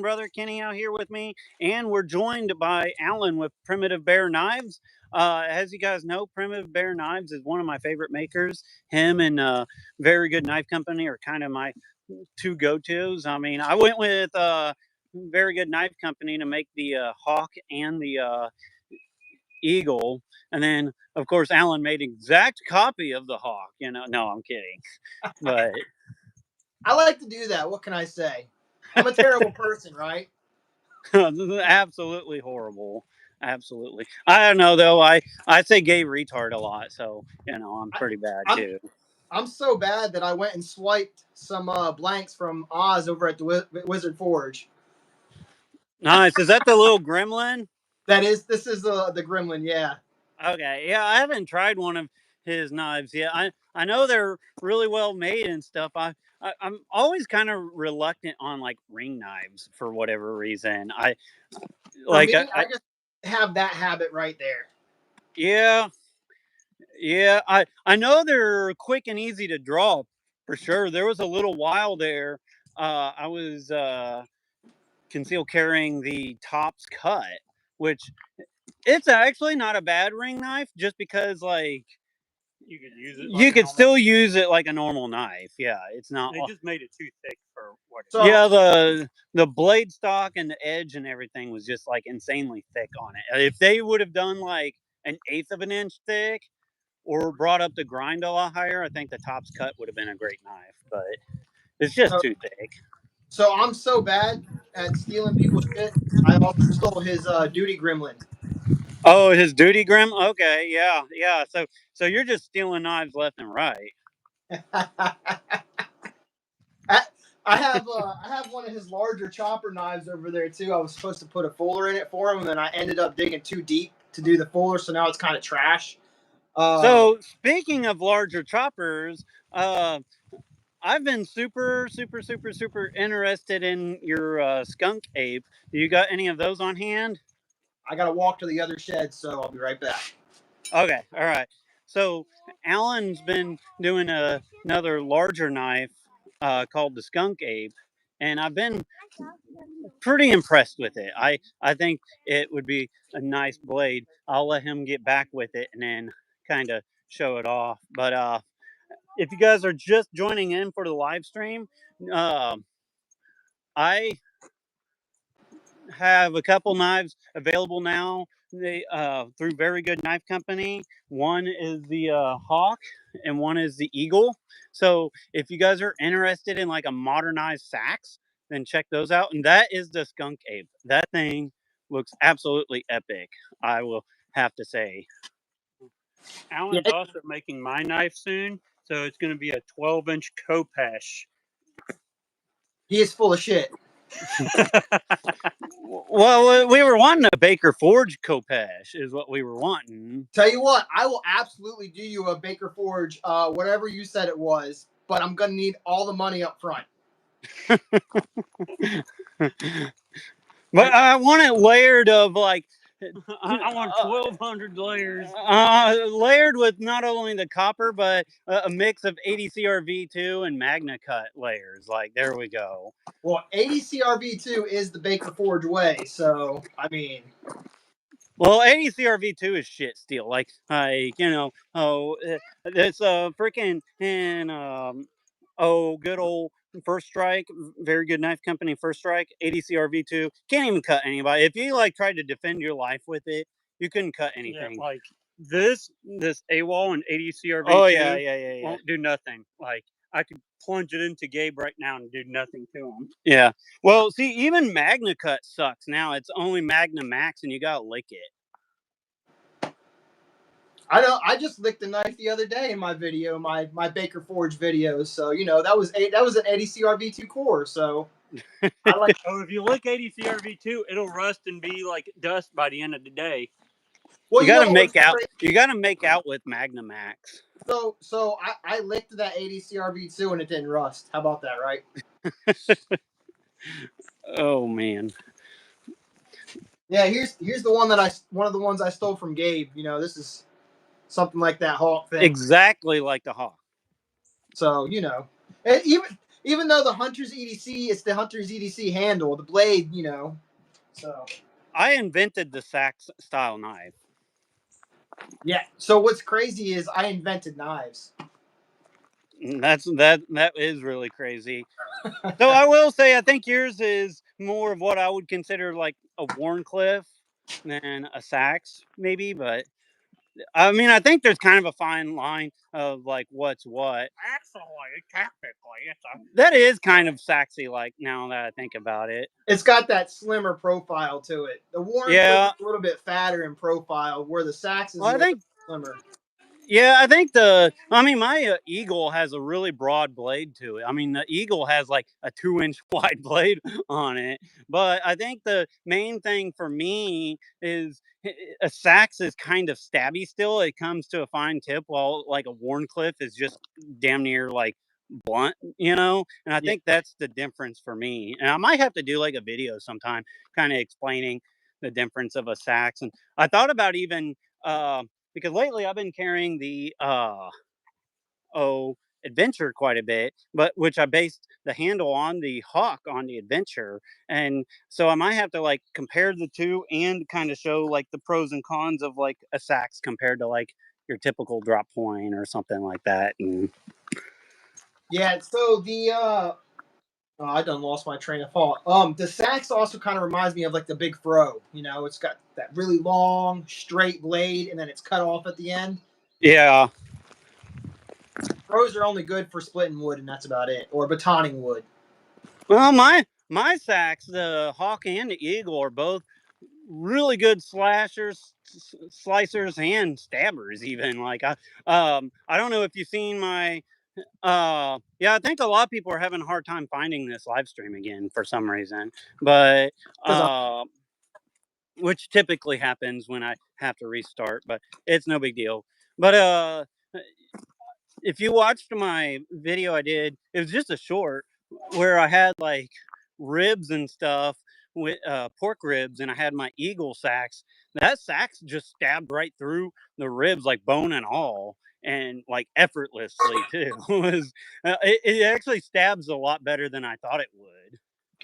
brother Kenny out here with me, and we're joined by Alan with Primitive Bear Knives. As you guys know, Primitive Bear Knives is one of my favorite makers. Him and Very Good Knife Company are kind of my two go-tos. I mean, I went with Very Good Knife Company to make the Hawk and the Eagle, and then of course Alan made exact copy of the Hawk. No, I'm kidding, but I like to do that. What can I say? I'm a terrible person, right? absolutely horrible. Absolutely. I don't know though. I say gay retard a lot, so I'm I, pretty bad I'm too. I'm so bad that I went and swiped some blanks from Oz over at the Wizard Forge. Nice. Is that the little gremlin? This is the Gremlin, yeah. Okay. Yeah, I haven't tried one of his knives yet. I know they're really well made and stuff. I'm always kind of reluctant on like ring knives for whatever reason. I For like me, I just have that habit right there. yeah. Yeah, I know they're quick and easy to draw for sure. There was a little while there. I was concealed carrying the Tops Cut, which it's actually not a bad ring knife, just because like you could use it. you could still use it like a normal knife. Yeah, it's not. They just made it too thick for what. So Yeah, the blade stock and the edge and everything was just like insanely thick on it. If they would have done like an eighth of an inch thick, or brought up the grind a lot higher, I think the Tops Cut would have been a great knife, but it's just too thick. so I'm so bad at stealing people's shit. I also stole his duty Gremlin. Oh, his duty grim. Okay, yeah. So you're just stealing knives left and right. I have one of his larger chopper knives over there too. I was supposed to put a fuller in it for him, and then I ended up digging too deep to do the fuller, so now it's kind of trash. So speaking of larger choppers, I've been super interested in your skunk ape. Do you got any of those on hand? I got to walk to the other shed, so I'll be right back. Okay, all right. So Alan's been doing another larger knife called the skunk ape, and I've been pretty impressed with it. I think it would be a nice blade. I'll let him get back with it and then kind of show it off. But if you guys are just joining in for the live stream, uh, I have a couple knives available now. They through Very Good Knife Company. One is the Hawk, and one is the Eagle. So if you guys are interested in like a modernized sax, then check those out. And that is the Skunk Ape. That thing looks absolutely epic, I will have to say. Alan's also making my knife soon, so it's going to be a 12-inch Kopesh. He is full of shit. Well, we were wanting a Baker Forge Kopesh, is what we were wanting. Tell you what, I will absolutely do you a Baker Forge, whatever you said it was, but I'm gonna need all the money up front. But I want it layered of like I want 1,200 layers. Layered with not only the copper, but a mix of 80 CRV2 and Magna Cut layers. Like, there we go. Well, 80 CRV2 is the Baker Forge way, so, I mean... Well, 80 CRV2 is shit steel. Like it's freaking, and, good old First Strike, Very Good Knife Company First Strike, 80 CRV2. Can't even cut anybody. If you like tried to defend your life with it, you couldn't cut anything. Yeah, like this AWOL and 80 CRV2 Oh yeah. won't do nothing. Like I could plunge it into Gabe right now and do nothing to him. Yeah. Well, see, even Magna Cut sucks now. It's only Magna Max, and you gotta lick it. I know. I just licked a knife the other day in my video, my Baker Forge videos. So that was an 80 CRV2 core. So I like. Oh, if you lick 80 CRV2, it'll rust and be like dust by the end of the day. Well, you gotta make out. You gotta make out with Magna Max. So I licked that 80 CRV2 and it didn't rust. How about that, right? Oh man. Yeah, here's the one one of the ones I stole from Gabe. This is something like that Hawk thing. Exactly like the Hawk. So even Even though the Hunter's EDC, it's the Hunter's EDC handle, the blade, you know. So I invented the sax style knife. yeah. So what's crazy is I invented knives. That is really crazy. So I will say I think yours is more of what I would consider like a Warncliffe than a sax, maybe. But I mean, I think there's kind of a fine line of like what's what. Actually, technically, it's a That is kind of saxy, like now that I think about it. It's got that slimmer profile to it. The Warncliffe is Yeah, a little bit fatter in profile, where the Sax is well, a I little bit think slimmer. Yeah, I think I mean, my Eagle has a really broad blade to it. I mean, the Eagle has like a 2-inch wide blade on it. But I think the main thing for me is a sax is kind of stabby still. It comes to a fine tip, while like a Warncliffe is just damn near like blunt, you know? And I Yeah. think that's the difference for me. And I might have to do like a video sometime kind of explaining the difference of a sax. And I thought about even, because lately I've been carrying the adventure quite a bit, but which I based the handle on the hawk on the adventure. And so I might have to like compare the two and kind of show like the pros and cons of like a sax compared to like your typical drop point or something like that. And Yeah. So the oh, I done lost my train of thought. The Sax also kind of reminds me of like the Big Fro. You know, it's got that really long, straight blade, and then it's cut off at the end. yeah, Fros are only good for splitting wood, and that's about it, or batoning wood. well, my sax, the hawk and the eagle, are both really good slashers, slicers, and stabbers. Even like I don't know if you've seen my yeah, I think a lot of people are having a hard time finding this live stream again for some reason, but Because which typically happens when I have to restart, but it's no big deal. But if you watched my video I did, it was just a short where I had like ribs and stuff with pork ribs, and I had my eagle sax. That sax just stabbed right through the ribs, like bone and all, and like effortlessly too. It actually stabs a lot better than I thought it would.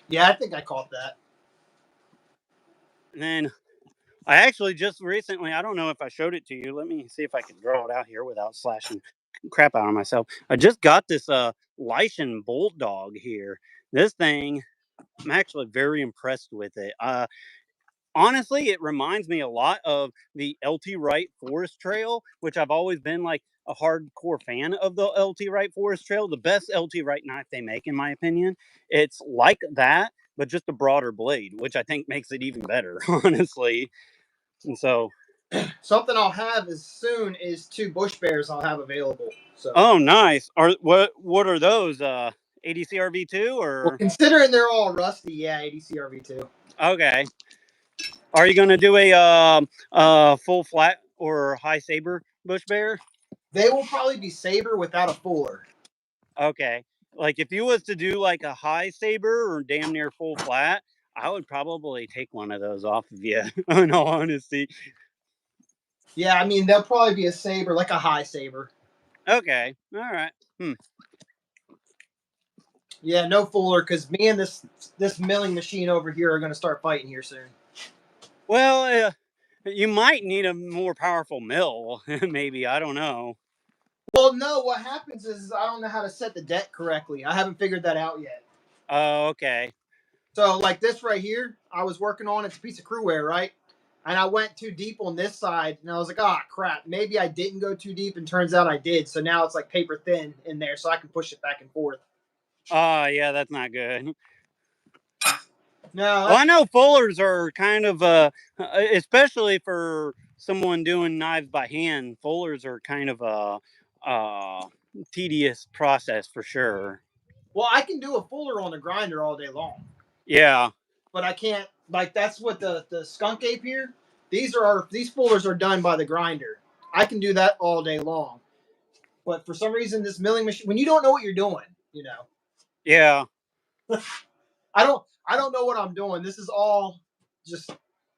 yeah, I think I caught that. And then I actually just recently, I don't know if I showed it to you. Let me see if I can draw it out here without slashing crap out of myself. I just got this Lycian bulldog here. This thing, I'm actually very impressed with it. Honestly, it reminds me a lot of the LT Wright Forest Trail, which I've always been like a hardcore fan of the LT Wright Forest Trail. The best LT Wright knife they make, in my opinion. It's like that, but just a broader blade, which I think makes it even better, honestly. And so, Something I'll have as soon is 2 bush bears I'll have available. So, oh, nice. Are what are those? ADCRV2 well, or considering they're all rusty, yeah, ADCRV2. okay? Are you gonna do a full flat or high saber bush bear? They will probably be saber without a fuller. Okay. Like if you was to do like a high saber or damn near full flat, I would probably take one of those off of you. In all honesty. Yeah, I mean they'll probably be a saber, like a high saber. Okay. All right. Yeah, no fuller, because me and this milling machine over here are going to start fighting here soon. Well, you might need a more powerful mill. Maybe I don't know. Well, no, what happens is I don't know how to set the deck correctly. I haven't figured that out yet. Oh, okay. So, like this right here, I was working on, it's a piece of crewware, right? And I went too deep on this side, and I was like, ah, crap. Maybe I didn't go too deep, and turns out I did. So now it's like paper thin in there, so I can push it back and forth. Oh, yeah, that's not good. No, Well, I know fullers are kind of, especially for someone doing knives by hand, fullers are kind of a tedious process for sure. well, I can do a fuller on the grinder all day long, Yeah. but I can't. Like that's what the skunk ape here. These fullers are done by the grinder. I can do that all day long, but for some reason, this milling machine, when you don't know what you're doing, you know, Yeah. I don't know what I'm doing. This is all just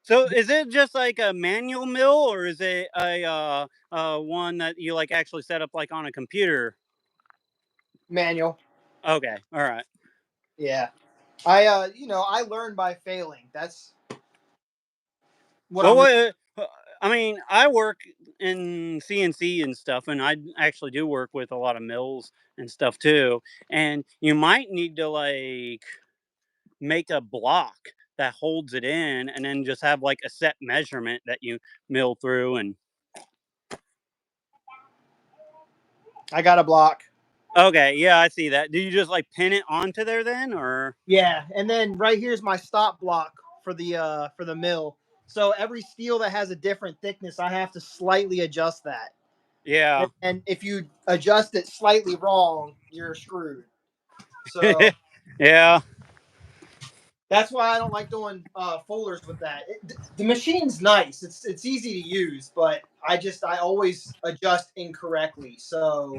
So is it just like a manual mill, or is it a one that you like actually set up like on a computer? manual. Okay, all right. Yeah. I learned by failing. That's what Well, I'm. I mean, I work in CNC and stuff, and I actually do work with a lot of mills and stuff too. And you might need to like make a block that holds it in, and then just have like a set measurement that you mill through. And I got a block. okay, yeah, I see that. Do you just like pin it onto there then, or? Yeah, and then right here's my stop block for the mill. So every steel that has a different thickness, I have to slightly adjust that. Yeah. And if you adjust it slightly wrong, you're screwed. So Yeah. that's why I don't like doing fullers with that. The machine's nice. It's easy to use, but I always adjust incorrectly. So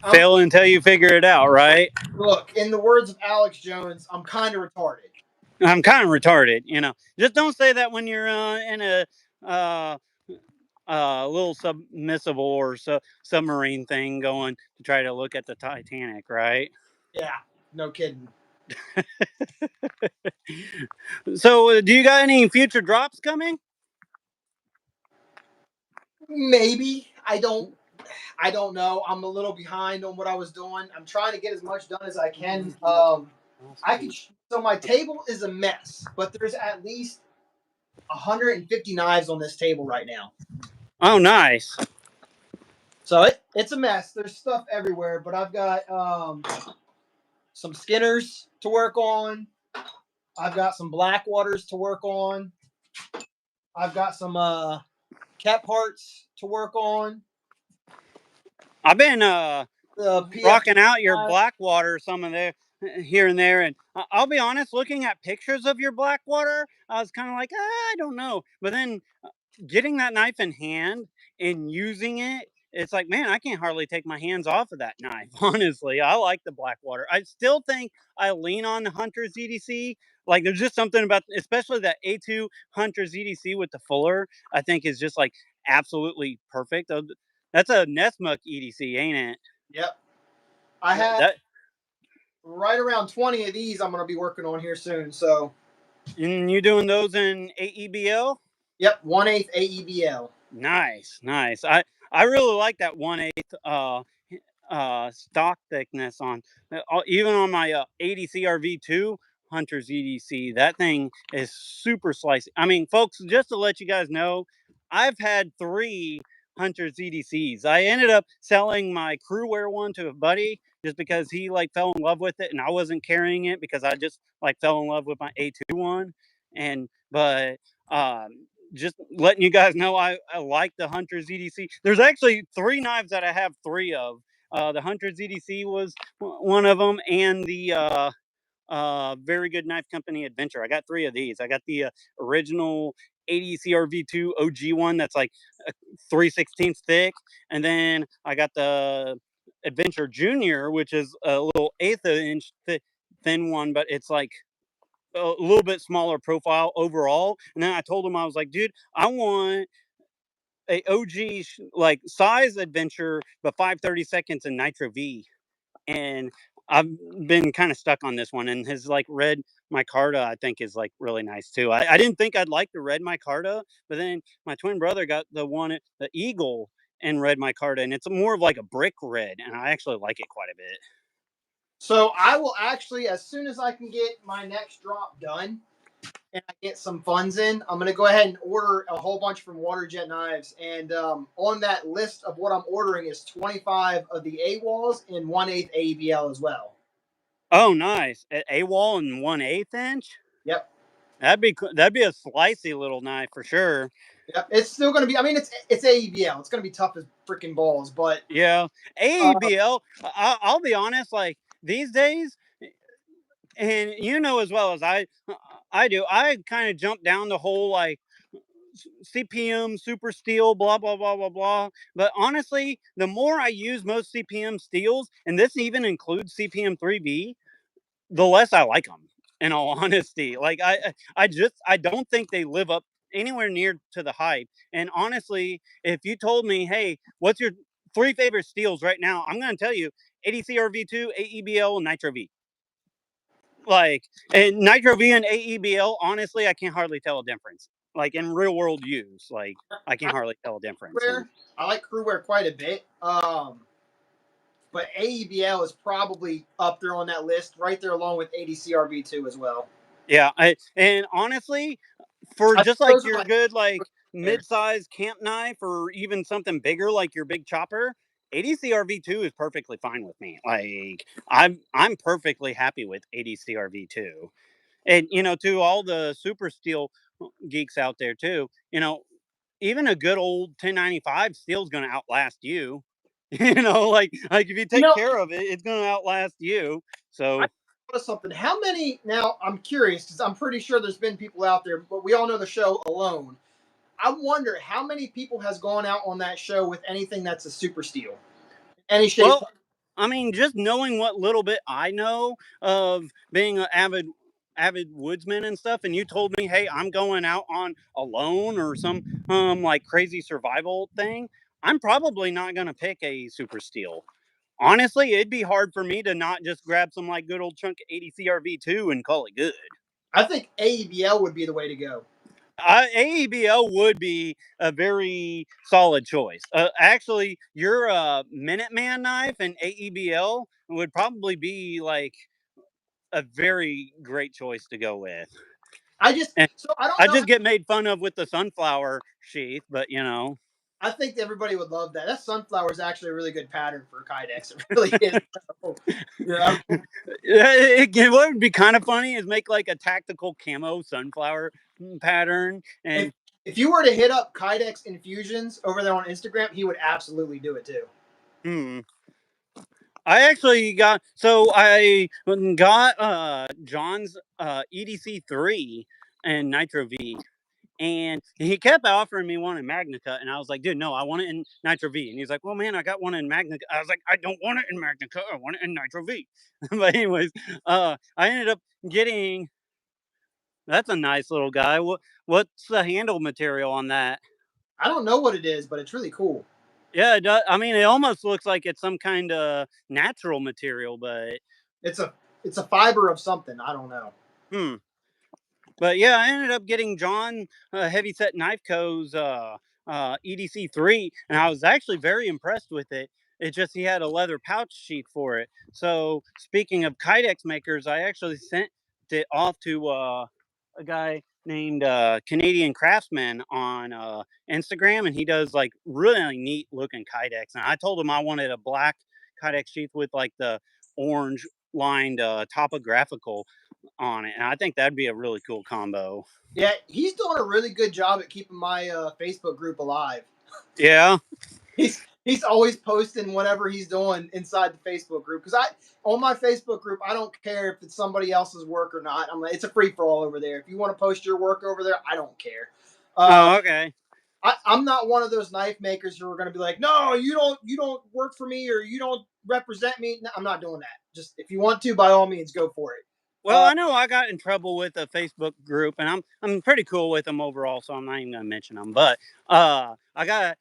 I'm Fail until you figure it out, right? look, in the words of Alex Jones, I'm kind of retarded. I'm kind of retarded, you know. Just don't say that when you're in a uh, little submersible or submarine thing going to try to look at the Titanic, right? Yeah, no kidding. So, do you got any future drops coming? Maybe I don't know. I'm a little behind on what I was doing. I'm trying to get as much done as I can. I could. So my table is a mess, but there's at least 150 knives on this table right now. Oh, nice. So it's a mess. There's stuff everywhere, but I've got some Skinners to work on. I've got some Blackwaters to work on. I've got some cat parts to work on. I've been The PF. rocking out your Blackwater some of the here and there, and I'll be honest, looking at pictures of your Blackwater, I was kind of like, I don't know, but then getting that knife in hand and using it, it's like, man, I can't hardly take my hands off of that knife. Honestly, I like the Blackwater. I still think I lean on the Hunter's EDC. Like, there's just something about, especially that A2 Hunter's EDC with the fuller, I think is just like absolutely perfect. That's a Nesmuck EDC, ain't it? Yep. I have That, right around 20 of these I'm going to be working on here soon. So, and you doing those in AEBL? yep, 1/8 AEBL. Nice, nice. I really like that 1/8 stock thickness on even on my 80 CRV2 Hunter's EDC. That thing is super slicey. I mean, folks, just to let you guys know, I've had 3 Hunter's EDCs. I ended up selling my Crewwear one to a buddy just because he like fell in love with it and I wasn't carrying it because I just like fell in love with my A2 one. And but just letting you guys know, I like the Hunter's EDC. There's actually 3 knives that I have 3 of. The Hunter's EDC was one of them, and the Very Good Knife Company Adventure. I got 3 of these. I got the original 80 CRV2 OG one that's like 3/16 thick, and then I got the Adventure Junior, which is a little 1/8 inch thin one, but it's like a little bit smaller profile overall. And then I told him, I was like, dude, I want a OG like size Adventure, but 5/32 in Nitro V. And I've been kind of stuck on this one. And his like red micarta, I think, is like really nice too. I didn't think I'd like the red micarta, but then my twin brother got the Eagle and red micarta, and it's more of like a brick red, and I actually like it quite a bit. So I will actually, as soon as I can get my next drop done and I get some funds in, I'm going to go ahead and order a whole bunch from Waterjet Knives. And on that list of what I'm ordering is 25 of the AWOLs and 1/8 AEBL as well. Oh, nice. A wall and 1/8 inch. Yep. That'd be a slicey little knife for sure. Yep. It's still going to be, I mean, it's AEBL. It's going to be tough as freaking balls, but Yeah, AEBL. I'll be honest. Like these days, and you know as well as I do. I kind of jumped down the whole like CPM super steel, blah blah blah blah blah. But honestly, the more I use most CPM steels, and this even includes CPM 3B, the less I like them. In all honesty, like I don't think they live up anywhere near to the hype. And honestly, if you told me, hey, what's your 3 favorite steels right now, I'm going to tell you ADCR V2, AEBL, and Nitro V. Like, and Nitro V and AEBL, honestly, I can't hardly tell a difference. Like in real world use, like I can't hardly tell a difference. I like crewwear quite a bit. But AEBL is probably up there on that list, right there along with ADCRV2 as well. Yeah, and honestly, for just like your good like mid-sized camp knife or even something bigger like your big chopper, ADCRV2 is perfectly fine with me. Like I'm perfectly happy with ADCRV2. And to all the super steel geeks out there too, even a good old 1095 steel is going to outlast you. Like if you take care of it, it's going to outlast you. So something. How many now? I'm curious because I'm pretty sure there's been people out there, but we all know the show Alone. I wonder how many people has gone out on that show with anything that's a super steel, any shape. Well, I mean, just knowing what little bit I know of being an avid woodsman and stuff, and you told me, hey, I'm going out on Alone or some like crazy survival thing, I'm probably not gonna pick a super steel. Honestly, it'd be hard for me to not just grab some like good old chunk of ADCRV2 and call it good. I think AEBL would be the way to go. AEBL would be a very solid choice. Actually, your Minuteman knife and AEBL would probably be like a very great choice to go with. I just And so I don't I know. just get made fun of with the sunflower sheath, but I think everybody would love that. That sunflower is actually a really good pattern for Kydex. It really is. Yeah. What would be kind of funny is make like a tactical camo sunflower pattern. And if you were to hit up Kydex Infusions over there on Instagram, he would absolutely do it too. I actually got John's EDC3 and Nitro V, and he kept offering me one in Magnica, and I was like, dude, no, I want it in Nitro V. And he's like, well, man, I got one in Magnica. I was like, I don't want it in Magnica, I want it in Nitro V. But anyways, I ended up getting. That's a nice little guy. What's the handle material on that? I don't know what it is, but it's really cool. Yeah, it does. I mean, it almost looks like it's some kind of natural material, but it's a fiber of something. I don't know. But yeah, I ended up getting John Heavyset Knife Co.'s EDC3, and I was actually very impressed with it. It just he had a leather pouch sheath for it. So speaking of Kydex makers, I actually sent it off to a guy named Canadian Craftsman on Instagram, and he does like really neat looking Kydex. And I told him I wanted a black Kydex sheath with like the orange lined topographical on it, and I think that'd be a really cool combo. Yeah, he's doing a really good job at keeping my Facebook group alive. Yeah, he's always posting whatever he's doing inside the Facebook group because on my Facebook group I don't care if it's somebody else's work or not. I'm like, it's a free for all over there. If you want to post your work over there, I don't care. Okay. I'm not one of those knife makers who are going to be like, no, you don't work for me or you don't represent me. No, I'm not doing that. Just if you want to, by all means, go for it. Well, I know I got in trouble with a Facebook group, and I'm pretty cool with them overall, so I'm not even gonna mention them. But I got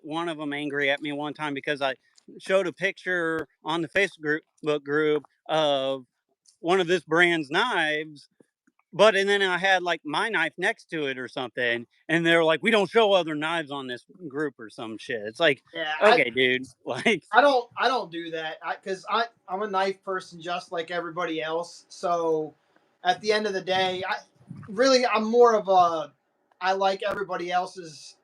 one of them angry at me one time because I showed a picture on the Facebook group of one of this brand's knives, and then I had like my knife next to it or something, and they're like, "We don't show other knives on this group" or some shit. It's like, yeah, okay, dude. Like, I don't do that because I'm a knife person just like everybody else. So at the end of the day, I'm more of a I like everybody else's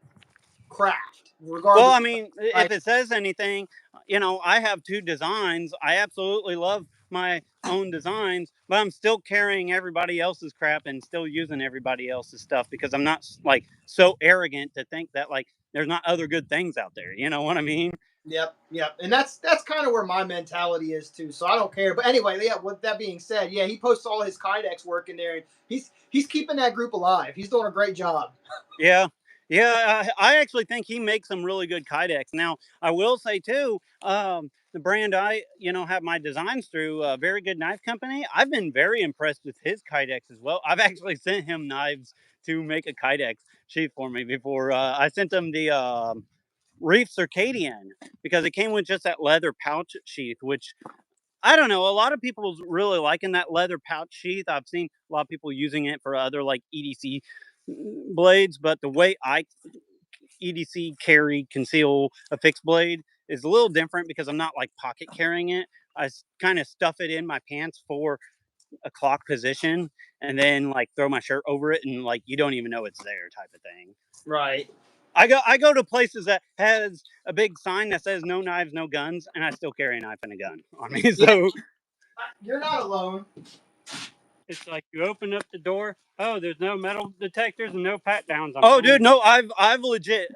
craft, regardless. Well, I mean, if it says anything, I have two designs. I absolutely love my own designs, but I'm still carrying everybody else's crap and still using everybody else's stuff because I'm not like so arrogant to think that like there's not other good things out there. You know what I mean? Yep. And that's kind of where my mentality is too. So I don't care. But anyway, yeah, with that being said, yeah, he posts all his Kydex work in there and he's keeping that group alive. He's doing a great job. Yeah. Yeah, I actually think he makes some really good Kydex. Now, I will say too, the brand I have my designs through, Very Good Knife Company. I've been very impressed with his Kydex as well. I've actually sent him knives to make a Kydex sheath for me before. I sent him the Reef Circadian, because it came with just that leather pouch sheath, which I don't know. A lot of people's really liking that leather pouch sheath. I've seen a lot of people using it for other like EDC blades, but the way I EDC carry conceal a fixed blade is a little different because I'm not like pocket carrying it. I kind of stuff it in my pants for a clock position and then like throw my shirt over it and like you don't even know it's there type of thing. Right. I go to places that has a big sign that says no knives, no guns, and I still carry a knife and a gun on me. So You're not alone. It's like you open up the door. Oh, there's no metal detectors and no pat downs. oh, dude, no, I've legit.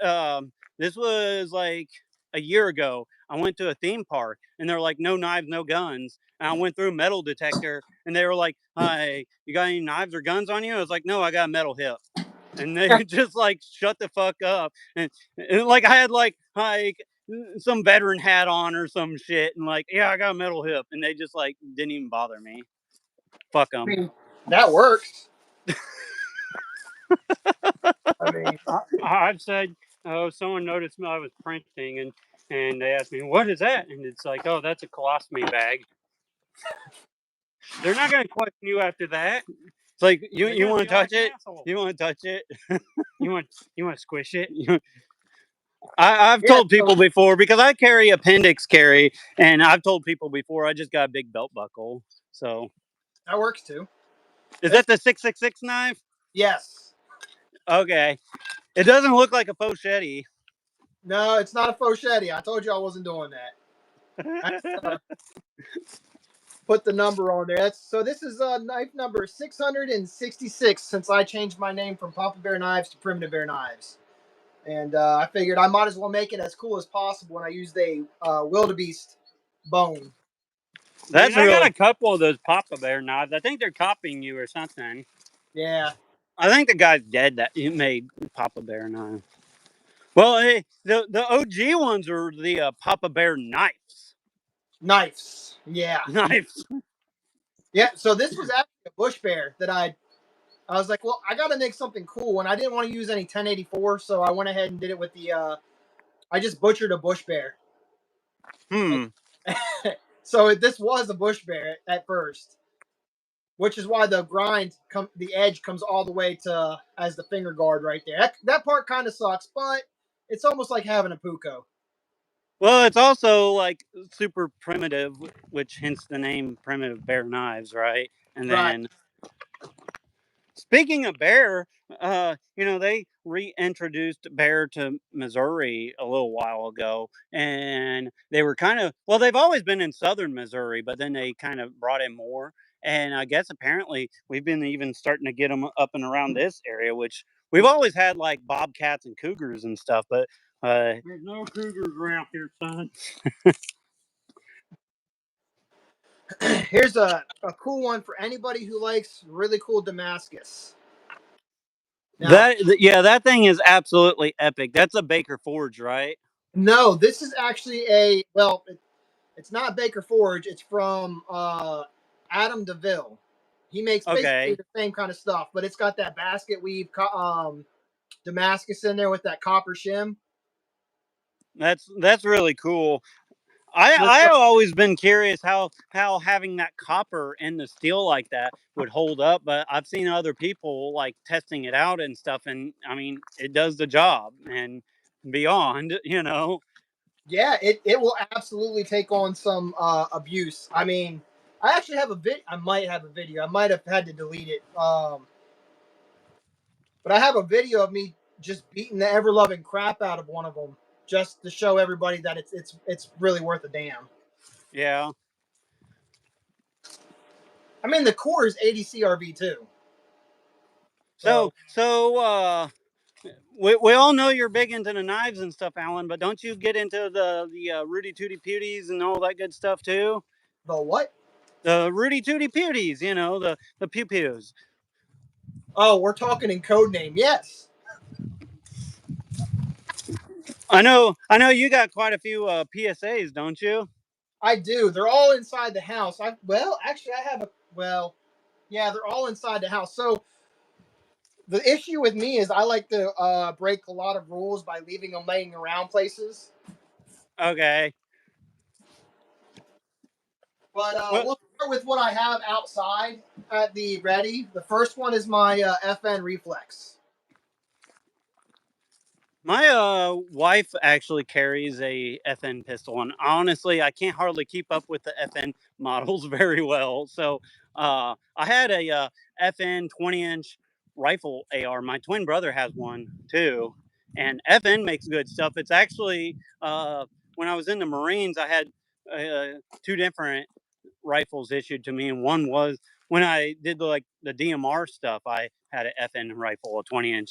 This was like a year ago. I went to a theme park and they're like, no knives, no guns. And I went through a metal detector and they were like, "Hi, you got any knives or guns on you?" I was like, "No, I got a metal hip." And they just like shut the fuck up. And like I had like some veteran hat on or some shit, and like, yeah, I got a metal hip, and they just like didn't even bother me. Fuck I them. mean, that works. I mean, I've said, oh, someone noticed I was printing, and they asked me, what is that? And it's like, oh, that's a colostomy bag. They're not going to question you after that. It's like you They're want to be like touch an it? asshole. You want to touch it? You want to squish it? I've yeah. told people before because I carry appendix carry, and I've told people before I just got a big belt buckle. So That works too. is that the 666 knife? Yes. Okay, it doesn't look like a pochette. No, it's not a Fochetti. I told you I wasn't doing that. I put the number on there. So this is knife number 666 since I changed my name from Papa Bear Knives to Primitive Bear Knives. And I figured I might as well make it as cool as possible when I used a wildebeest bone. That's Man, I got real. a couple of those Papa Bear knives. I think they're copying you or something. Yeah. I think the guy's dead that made Papa Bear knife. Well, hey, the OG ones are the Papa Bear knives. Knives. Yeah. Knives. Yeah. So this was actually a bush bear that I was like, well, I got to make something cool, and I didn't want to use any 1084, so I went ahead and did it with the. I just butchered a bush bear. Hmm. So this was a bush bear at first, which is why the edge comes all the way to as the finger guard right there. That part kind of sucks, but it's almost like having a puko. Well, it's also like super primitive, which hence the name Primitive Bear Knives, right? And Right. then speaking of bear, they reintroduced bear to Missouri a little while ago, and they were kind of they've always been in southern Missouri, but then they kind of brought in more. And I guess apparently we've been even starting to get them up and around this area, which we've always had like bobcats and cougars and stuff, but There's no cougars around here, son. Here's a cool one for anybody who likes really cool Damascus. Now, that thing is absolutely epic. That's a Baker Forge, right? no, this is actually it's not Baker Forge. It's from Adam DeVille. He makes basically Okay. the same kind of stuff, but it's got that basket weave Damascus in there with that copper shim. That's really cool. This I always been curious how having that copper in the steel like that would hold up, but I've seen other people like testing it out and stuff, and I mean it does the job and beyond, Yeah, it will absolutely take on some abuse. I mean, I actually have I might have a video. I might have had to delete it. But I have a video of me just beating the ever loving crap out of one of them, just to show everybody that it's really worth a damn. Yeah. I mean, the core is 80 CRV too. So So so we all know you're big into the knives and stuff, Alan, but don't you get into the Rudy Tooty Pewties and all that good stuff too? the what? The Rudy Tooty Pewties, the pew pews. Oh, we're talking in code name. Yes, I know you got quite a few PSAs, don't you? I do. They're all inside the house. Actually, I have a yeah, they're all inside the house. So The issue with me is I like to break a lot of rules by leaving them laying around places. Okay. But Well, we'll start with what I have outside at the ready. The first one is my FN Reflex. my wife actually carries a FN pistol, and honestly, I can't hardly keep up with the FN models very well. So I had a FN 20-inch rifle AR. My twin brother has one too, and FN makes good stuff. It's actually when I was in the Marines, I had two different rifles issued to me, and one was when I did the DMR stuff. I had an FN rifle, a 20-inch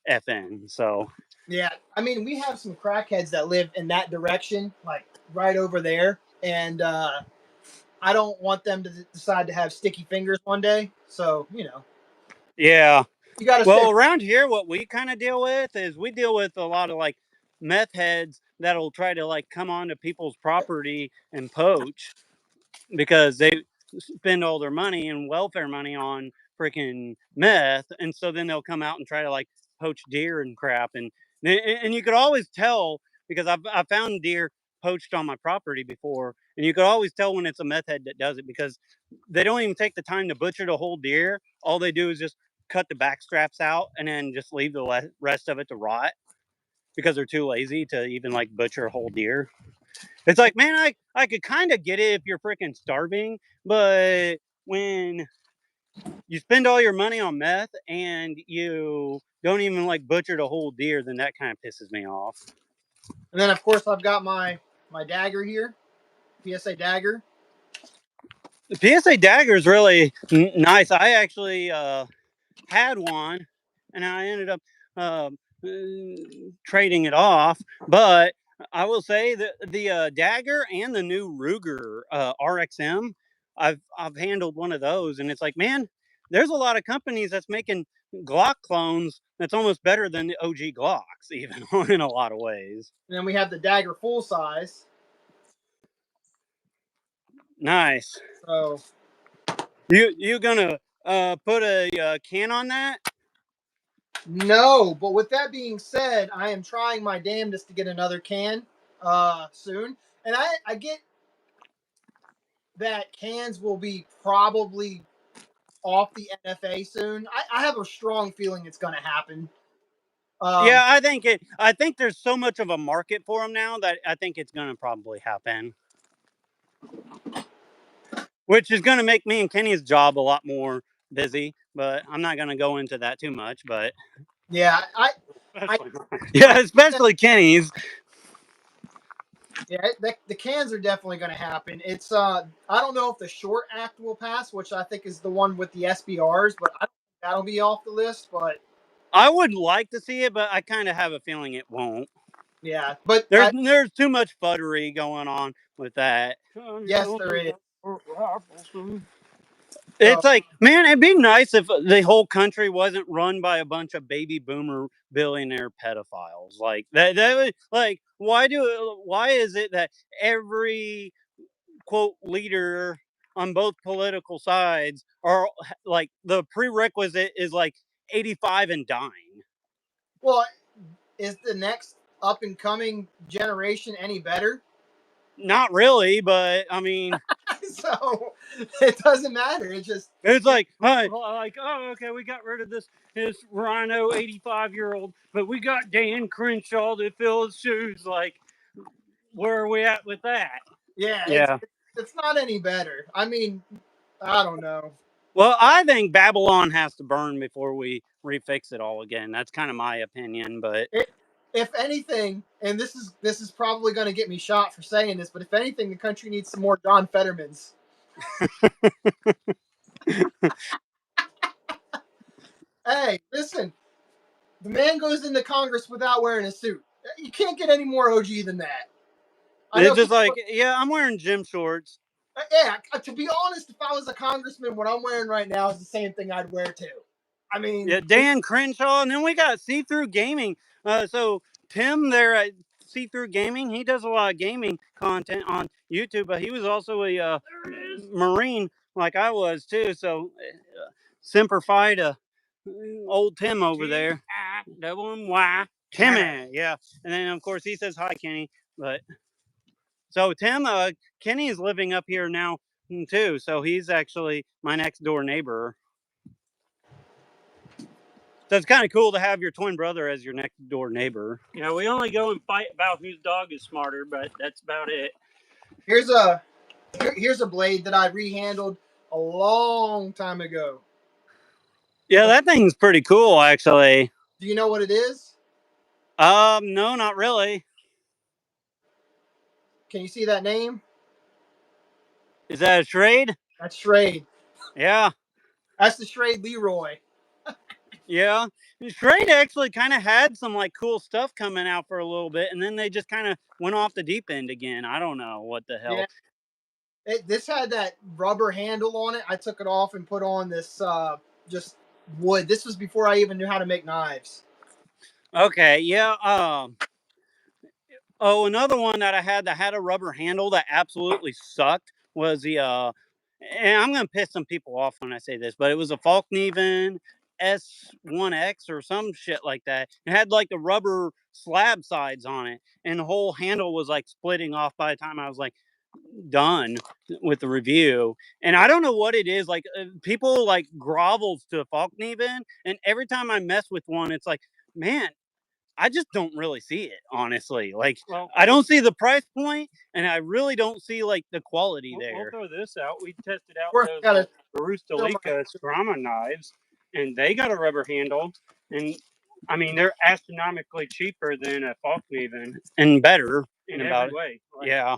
FN. So Yeah, I mean, we have some crackheads that live in that direction, like right over there, and I don't want them to decide to have sticky fingers one day. So yeah. you got to stay. Well, around here, what we kind of deal with is we deal with a lot of like meth heads that'll try to like come onto people's property and poach because they spend all their money and welfare money on freaking meth, and so then they'll come out and try to like poach deer and crap, and you could always tell because I found deer poached on my property before, and you could always tell when it's a meth head that does it because they don't even take the time to butcher the whole deer. All they do is just cut the back straps out and then just leave the rest of it to rot because they're too lazy to even like butcher a whole deer. It's like, man, I could kind of get it if you're freaking starving, but when you spend all your money on meth and you don't even like butcher the whole deer, then that kind of pisses me off. And then, of course, I've got my dagger here, PSA dagger. The PSA dagger is really nice. I actually had one, and I ended up trading it off. But I will say that the dagger and the new Ruger RXM, I've handled one of those, and it's like, man, there's a lot of companies that's making Glock clones that's almost better than the OG Glocks, even in a lot of ways. And then we have the dagger full size. Nice. So You gonna put a can on that? no, but with that being said, I am trying my damnedest to get another can soon, and I get that cans will be probably off the NFA soon. I have a strong feeling it's going to happen. Yeah, I think there's so much of a market for them now that I think it's going to probably happen, which is going to make me and Kenny's job a lot more busy. But I'm not going to go into that too much. But Yeah, I yeah, especially Kenny's. yeah, the cans are definitely going to happen. It's I don't know if the short act will pass, which I think is the one with the SBRs, but I don't think that'll be off the list. But I would like to see it, but I kind of have a feeling it won't. yeah, but There's too much fuddery going on with that. yes, there is. So It's like, man, it'd be nice if the whole country wasn't run by a bunch of baby boomer billionaire pedophiles. Like that would, like, why is it that every quote leader on both political sides are like the prerequisite is like 85 and dying? well, is the next up and coming generation any better? Not really, but I mean, So it doesn't matter. It just it's like, oh, okay, we got rid of this Rhino 85-year-old, but we got Dan Crenshaw to fill his shoes. Like, where are we at with that? yeah, Yeah. it's not any better. I mean, I don't know. Well, I think Babylon has to burn before we refix it all again. That's kind of my opinion, but It, if anything, and this is probably going to get me shot for saying this, but if anything, the country needs some more John Fettermans. Hey, listen, the man goes into Congress without wearing a suit. You can't get any more OG than that. I it's know just people. like, yeah, I'm wearing gym shorts. Yeah, to be honest, if I was a congressman, what I'm wearing right now is the same thing I'd wear too. I mean, Yeah, Dan Crenshaw, and then we got See Through Gaming. So Tim there at See Through Gaming, he does a lot of gaming content on YouTube, but he was also a Marine like I was too. So Semper Fi to old Tim over there. T-I-double-M-Y. Timmy, yeah. And then of course he says hi, Kenny. But so Tim, Kenny is living up here now too. So he's actually my next door neighbor. So it's kind of cool to have your twin brother as your next door neighbor. Yeah, we only go and fight about whose dog is smarter, but that's about it. Here's a blade that I rehandled a long time ago. Yeah, that thing's pretty cool, actually. Do you know what it is? No, not really. Can you see that name? Is that a trade? That's Schrade. Yeah. That's the Schrade Leroy. Yeah. Trade actually kind of had some like cool stuff coming out for a little bit, and then they just kind of went off the deep end again. I don't know what the hell. Yeah. This had that rubber handle on it. I took it off and put on this just wood. This was before I even knew how to make knives. Okay, yeah. Oh, another one that had a rubber handle that absolutely sucked was the and I'm gonna piss some people off when I say this, but it was a Falkneven S1X or some shit like that. It had like the rubber slab sides on it, and the whole handle was like splitting off by the time I was like done with the review. And I don't know what it is. Like people like grovels to Falkneven, and every time I mess with one, it's like, man, I just don't really see it, honestly. Like, Well, I don't see the price point, and I really don't see like the quality there. We'll throw this out. We tested out Of course, those Barustalica Scrama knives, and they got a rubber handle, and I mean they're astronomically cheaper than a Falkneven And better in about every way. Like, yeah.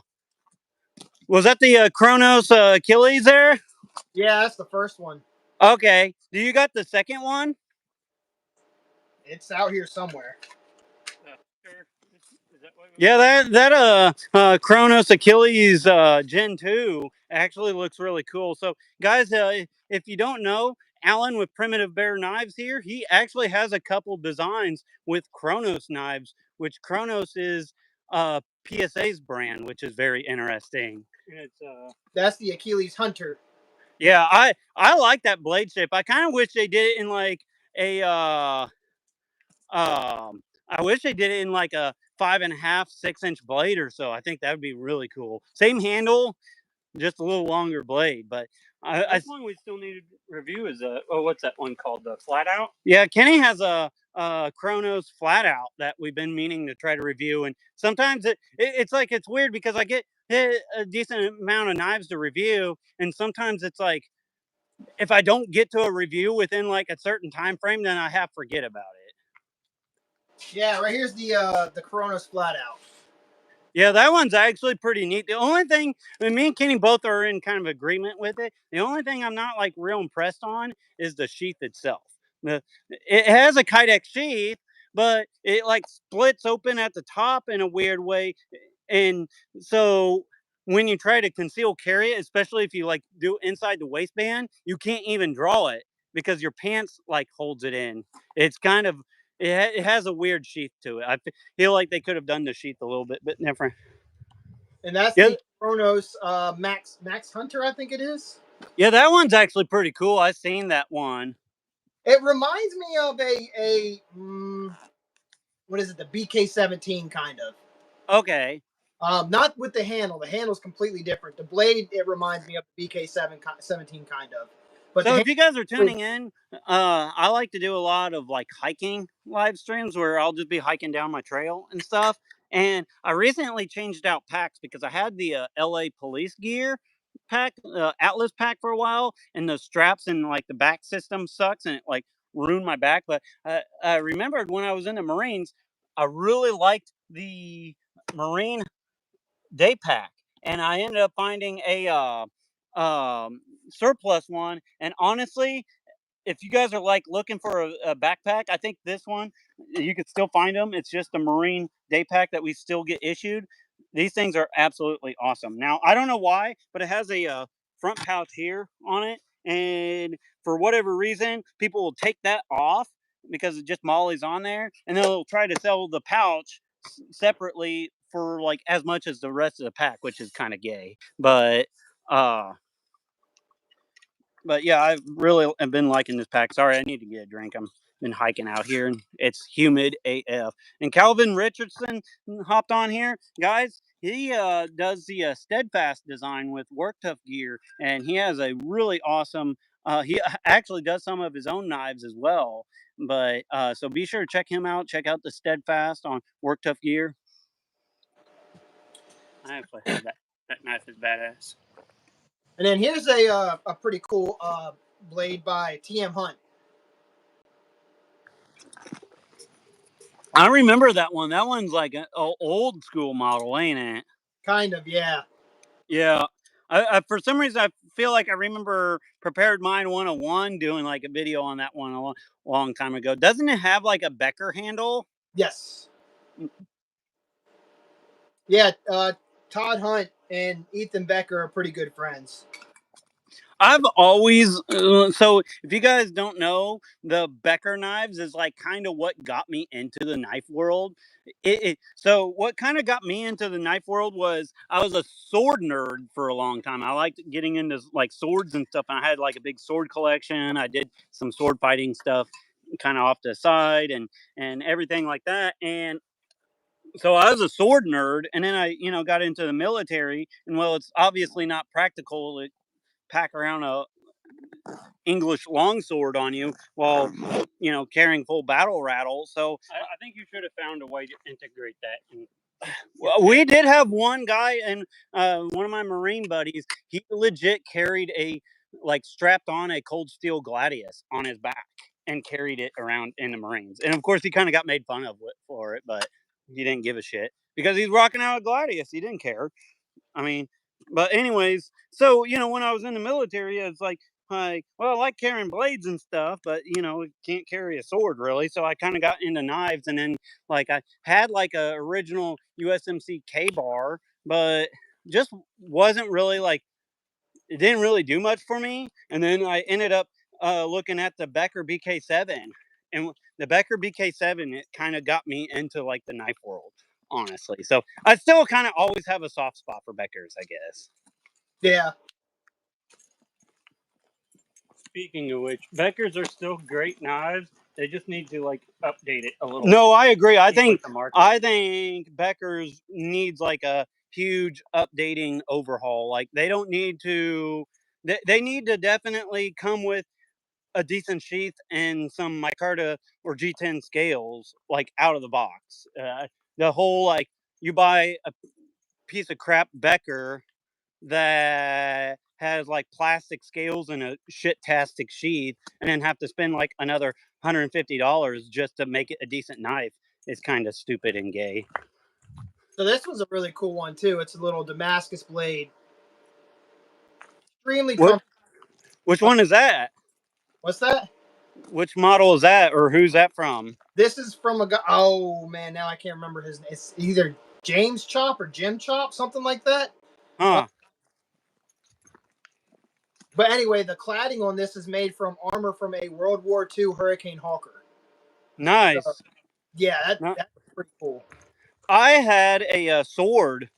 Was that the Kronos Achilles there? Yeah, that's the first one. Okay. Do you got the second one? It's out here somewhere. Yeah, that Kronos Achilles Gen 2 actually looks really cool. So guys, if you don't know, Alan with Primitive Bear Knives here, he actually has a couple designs with Kronos knives, which Kronos is PSA's brand, which is very interesting. It's That's the Achilles Hunter. Yeah, I like that blade shape. I kind of wish they did it in like a I wish they did it in like a 5.5, 6-inch blade or so. I think that would be really cool. Same handle, just a little longer blade. But this one we still need to review is what's that one called? The Flat Out? Yeah, Kenny has a Kronos Flat Out that we've been meaning to try to review, and sometimes it's like it's weird because I get a decent amount of knives to review, and sometimes it's like if I don't get to a review within like a certain time frame, then I have forget about it. Yeah, right here's the Kronos Flat Out. Yeah, that one's actually pretty neat. The only thing, I mean, me and Kenny both are in kind of agreement with it. The only thing I'm not like real impressed on is the sheath itself. It has a Kydex sheath, but it like splits open at the top in a weird way. And so when you try to conceal carry it, especially if you like do inside the waistband, you can't even draw it because your pants like holds it in. It's kind of, it has a weird sheath to it. I feel like they could have done the sheath a little bit different. And that's the Kronos Max Hunter, I think it is. Yeah, that one's actually pretty cool. I've seen that one. It reminds me of a what is it? The BK-17 kind of. Okay. Not with the handle. The handle's completely different. The blade, it reminds me of the BK-17 kind of. But so if you guys are tuning in, I like to do a lot of like hiking live streams where I'll just be hiking down my trail and stuff. And I recently changed out packs because I had the LA police gear pack, Atlas pack for a while, and the straps and like the back system sucks and it like ruined my back. But I remembered when I was in the Marines, I really liked the Marine day pack, and I ended up finding a surplus one. And honestly, if you guys are like looking for a backpack, I think this one you could still find them. It's just a Marine day pack that we still get issued. These things are absolutely awesome. Now I don't know why, but it has a front pouch here on it, and for whatever reason, people will take that off because it just mollies on there, and they'll try to sell the pouch separately for like as much as the rest of the pack, which is kind of gay. But But yeah, I really have been liking this pack. Sorry, I need to get a drink. I'm been hiking out here and it's humid AF. And Calvin Richardson hopped on here, guys. He does the Steadfast design with Work Tough gear, and he has a really awesome. He actually does some of his own knives as well. But so be sure to check him out. Check out the Steadfast on Work Tough gear. I actually have that. That knife is badass. And then here's a pretty cool blade by TM Hunt. I remember that one. That one's like an old school model, ain't it? Kind of, yeah. Yeah. I for some reason, I feel like I remember Prepared Mind 101 doing like a video on that one a long time ago. Doesn't it have like a Becker handle? Yes. Yeah, Todd Hunt and Ethan Becker are pretty good friends. I've always so if you guys don't know, the Becker knives is like kind of what got me into the knife world. So what kind of got me into the knife world was I was a sword nerd for a long time. I liked getting into like swords and stuff. And I had like a big sword collection. I did some sword fighting stuff kind of off to the side and everything like that. And so I was a sword nerd, and then I got into the military. And well, it's obviously not practical to pack around a English longsword on you while carrying full battle rattle. So I think you should have found a way to integrate that. well, we did have one guy and one of my Marine buddies. He legit carried a strapped on a cold steel Gladius on his back and carried it around in the Marines. And of course, he kind of got made fun of for it, but he didn't give a shit because he's rocking out a Gladius. He didn't care. I mean, but anyways, so when I was in the military, it's like, well, I like carrying blades and stuff, but can't carry a sword really. So I kind of got into knives, and then I had like a original USMC K bar, but just wasn't really it didn't really do much for me. And then I ended up looking at the Becker BK7, and the Becker BK7 it kind of got me into like the knife world, honestly. So I still kind of always have a soft spot for Beckers, I guess. Yeah. Speaking of which, Beckers are still great knives. They just need to update it a little. No, I agree. I think Beckers Beckers needs like a huge updating overhaul. Like they don't need to. They need to definitely come with a decent sheath and some micarta or G10 scales out of the box. The whole you buy a piece of crap Becker that has plastic scales and a shit-tastic sheath, and then have to spend another $150 just to make it a decent knife is kind of stupid and gay. So this was a really cool one too. It's a little Damascus blade. Extremely comfortable. Which one is that? What's that? Which model is that, or who's that from? This is from a guy. Oh man, now I can't remember his name. It's either James Chop or Jim Chop, something like that. Huh. But anyway, the cladding on this is made from armor from a World War II Hurricane Hawker. Nice. So, yeah, that's pretty cool. I had a sword.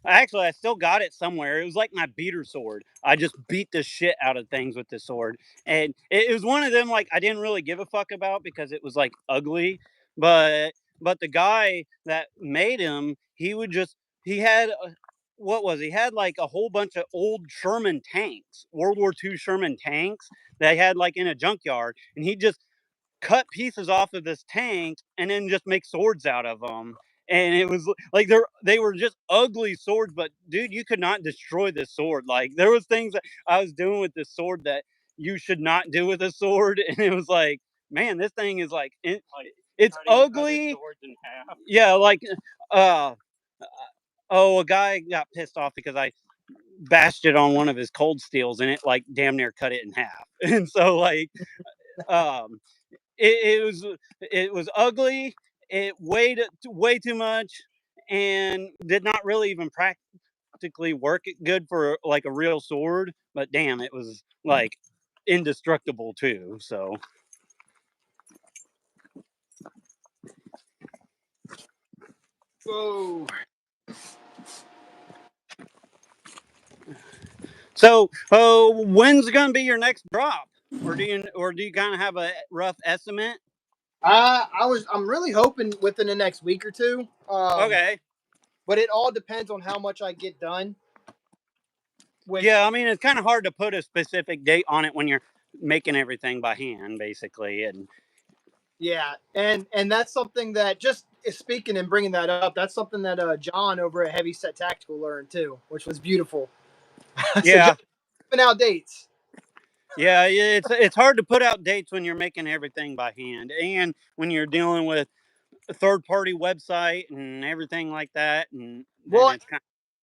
Actually, I still got it somewhere. It was like my beater sword. I just beat the shit out of things with this sword, and it was one of them I didn't really give a fuck about because it was ugly. But the guy that made him, he had what was he had a whole bunch of old Sherman tanks, World War II Sherman tanks that he had in a junkyard, and he just cut pieces off of this tank and then just make swords out of them. And it was they were just ugly swords, but dude, you could not destroy this sword. There was things that I was doing with this sword that you should not do with a sword, and it was man, this thing is it's ugly. Yeah, uh, a guy got pissed off because I bashed it on one of his cold steels, and it damn near cut it in half. And so um it was ugly. It weighed way too much and did not really even practically work it good for a real sword. But damn, it was indestructible too. So. Whoa. So, when's going to be your next drop, or do you kind of have a rough estimate? I'm really hoping within the next week or two. Okay. But it all depends on how much I get done. Yeah, I mean, it's kind of hard to put a specific date on it when you're making everything by hand, basically. And yeah, and that's something that, just speaking and bringing that up, that's something that John over at Heavy Set Tactical learned too, which was beautiful. So yeah, just giving out dates. yeah, it's hard to put out dates when you're making everything by hand, and when you're dealing with a third party website and everything like that, and then Well, it's kind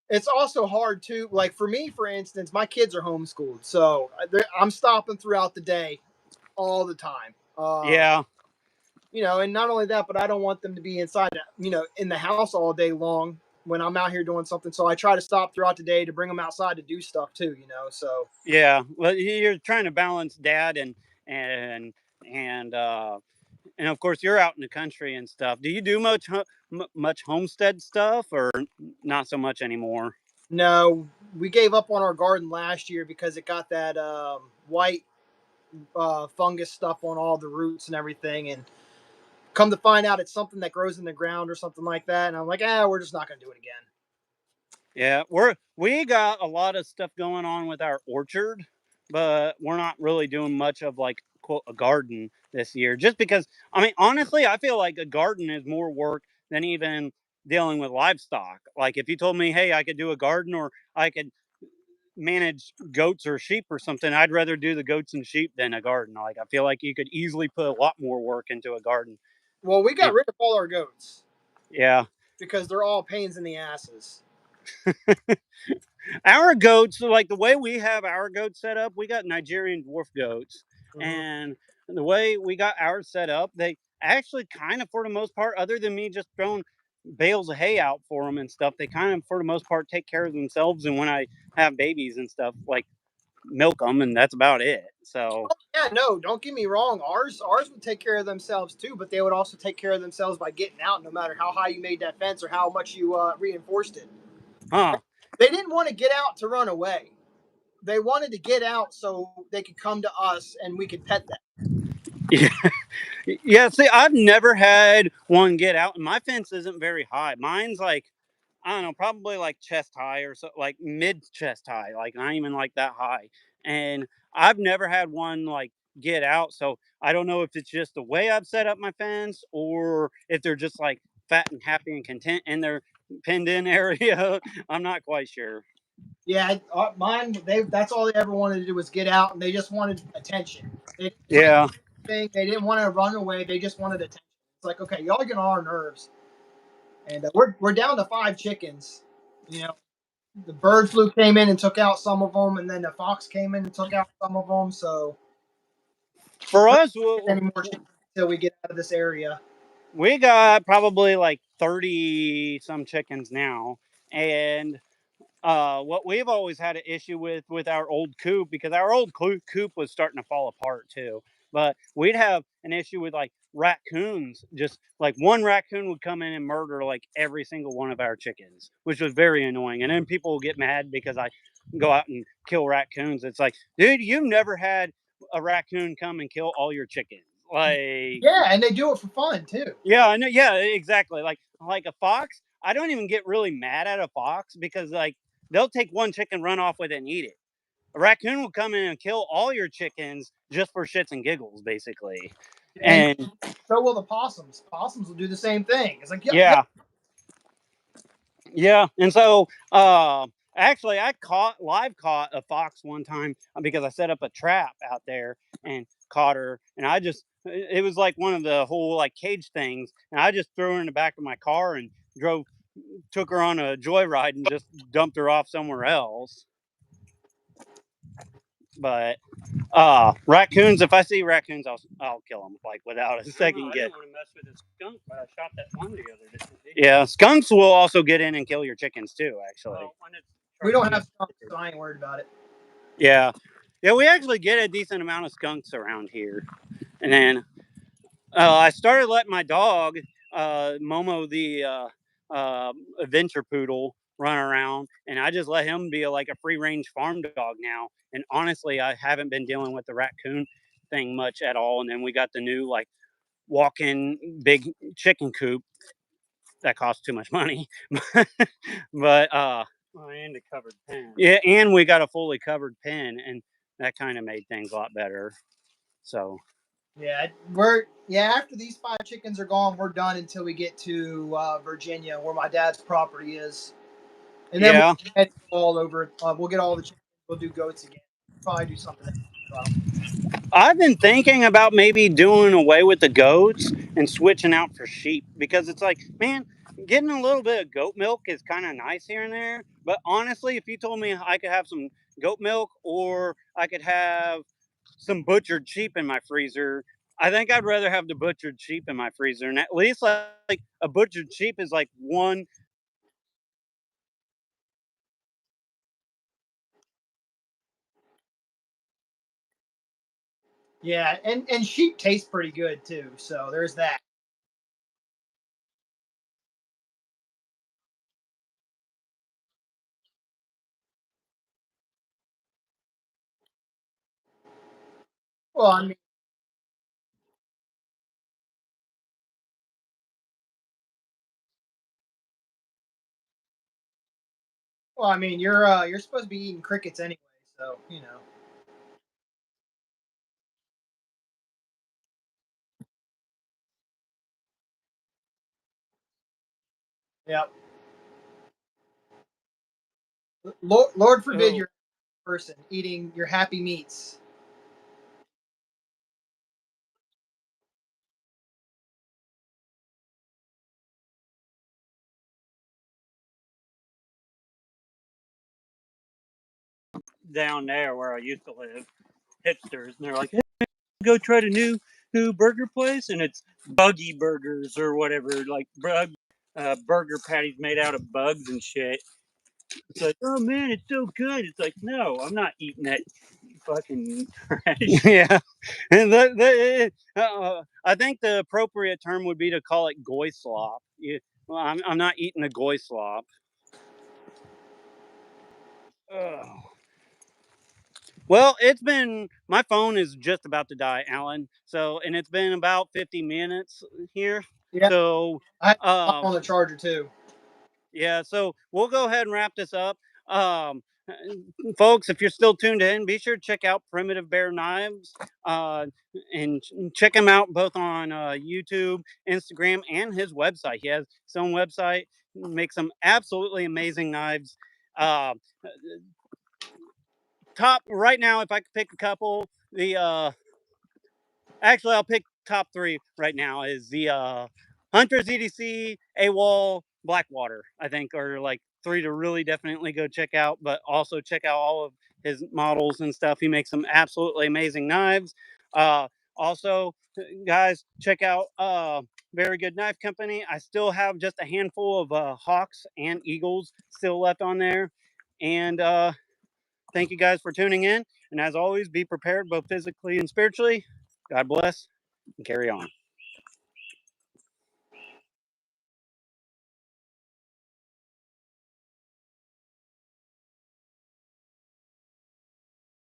it's also hard too. Like for me, for instance, my kids are homeschooled, so I'm stopping throughout the day all the time. yeah, And not only that, but I don't want them to be inside, in the house all day long when I'm out here doing something. So I try to stop throughout the day to bring them outside to do stuff too. So yeah. Well, you're trying to balance dad and and and of course you're out in the country and stuff. Do you do much homestead stuff, or not so much anymore? no, we gave up on our garden last year because it got that white fungus stuff on all the roots and everything. And come to find out, it's something that grows in the ground or something like that. And I'm like, we're just not going to do it again. Yeah, we got a lot of stuff going on with our orchard, but we're not really doing much of like quote a garden this year. Just because, I mean, honestly, I feel like a garden is more work than even dealing with livestock. Like if you told me, hey, I could do a garden or I could manage goats or sheep or something, I'd rather do the goats and sheep than a garden. Like I feel like you could easily put a lot more work into a garden. Well, we got And rid of all our goats yeah, because they're all pains in the asses. our goats, like the way we have our goats set up, we got Nigerian dwarf goats, Mm-hmm. and the way we got ours set up, they actually kind of, for the most part, other than me just throwing bales of hay out for them and stuff, they kind of, for the most part, take care of themselves. And when I have babies and stuff, like milk them, and that's about it. So Yeah, no, don't get me wrong. Ours would take care of themselves too, but they would also take care of themselves by getting out, no matter how high you made that fence or how much you reinforced it. huh. They didn't want to get out to run away. They wanted to get out so they could come to us and we could pet them. Yeah. Yeah, see, I've never had one get out, and my fence isn't very high. Mine's like, I don't know, probably like chest high or so, like mid chest high, like not even like that high. And I've never had one like get out. So I don't know if it's just the way I've set up my fence or if they're just like fat and happy and content in their pinned in area. I'm not quite sure. Yeah, mine. That's all they ever wanted to do was get out, and they just wanted attention. They didn't want Yeah. anything. They didn't want to run away. They just wanted attention. It's like, okay, y'all get on our nerves, and we're down to 5 chickens. You know, the bird flu came in and took out some of them, and then the fox came in and took out some of them. So For we're us, not getting any more chickens until we get out of this area. we got probably like 30 some chickens now. And what we've always had an issue with our old coop, because our old coop was starting to fall apart too. But we'd have an issue with like raccoons. Just like one raccoon would come in and murder like every single one of our chickens, which was very annoying. And then people will get mad because I go out and kill raccoons. It's like, dude, you've never had a raccoon come and kill all your chickens. Like, Yeah, and they do it for fun too. yeah, I know. Yeah, exactly. Like a fox, I don't even get really mad at a fox because like they'll take one chicken, run off with it, and eat it. A raccoon will come in and kill all your chickens just for shits and giggles, basically. And And so will the possums. Possums will do the same thing. It's like, yeah, yeah. yeah, yeah. And so actually I caught a fox one time because I set up a trap out there and caught her, and I just it was like one of the whole like cage things, and I just threw her in the back of my car and drove took her on a joyride and just dumped her off somewhere else. But raccoons, if I see raccoons, I'll kill them like without a second I guess. didn't want to mess with a skunk, but I shot that one the other day. Yeah, skunks will also get in and kill your chickens too. Actually, Well, We don't have skunks, so I ain't worried about it. yeah, yeah, we actually get a decent amount of skunks around here. And then I started letting my dog, Momo, the adventure poodle, run around, and I just let him be like a free range farm dog now. And honestly, I haven't been dealing with the raccoon thing much at all. And then we got the new like walk-in big chicken coop that costs too much money, but and a covered pen. yeah, and we got a fully covered pen, and that kind of made things a lot better. So yeah, after these 5 chickens are gone, we're done until we get to Virginia, where my dad's property is, and then yeah, we'll head all over. We'll get all the chickens. We'll do goats again. Probably do something else. I've been thinking about maybe doing away with the goats and switching out for sheep, because it's like, man, getting a little bit of goat milk is kind of nice here and there. But honestly, if you told me I could have some goat milk or I could have some butchered sheep in my freezer, I think I'd rather have the butchered sheep in my freezer. And at least like a butchered sheep is like one. Yeah, and sheep taste pretty good too. So there's that. Well, I mean, you're supposed to be eating crickets anyway, so you know. Yep. Lord forbid Oh, you're a person eating your happy meats. Down there where I used to live, hipsters, and they're like, "Hey, go try the new burger place," and it's Buggy Burgers or whatever, like burger patties made out of bugs and shit. It's like, oh man, it's so good. It's like, no, I'm not eating that fucking trash. yeah, and I think the appropriate term would be to call it goy slop. Well, I'm not eating a goy slop. Ugh. Well, it's been my phone is just about to die, Alan. So, and it's been about 50 minutes here. Yeah, So, I have um, on the charger too. yeah. So we'll go ahead and wrap this up. Um, Folks, if you're still tuned in, be sure to check out Primitive Bear Knives, uh, and check him out both on YouTube, Instagram, and his website. He has his own website, makes some absolutely amazing knives. Uh, Top right now, if I could pick a couple, the actually I'll pick top three right now is the Hunter's EDC, AWOL, Blackwater. I think are like three to really definitely go check out, but also check out all of his models and stuff. He makes some absolutely amazing knives. Also, guys, check out Very Good Knife Company. I still have just a handful of hawks and eagles still left on there, and thank you guys for tuning in. And as always, be prepared both physically and spiritually. God bless and carry on.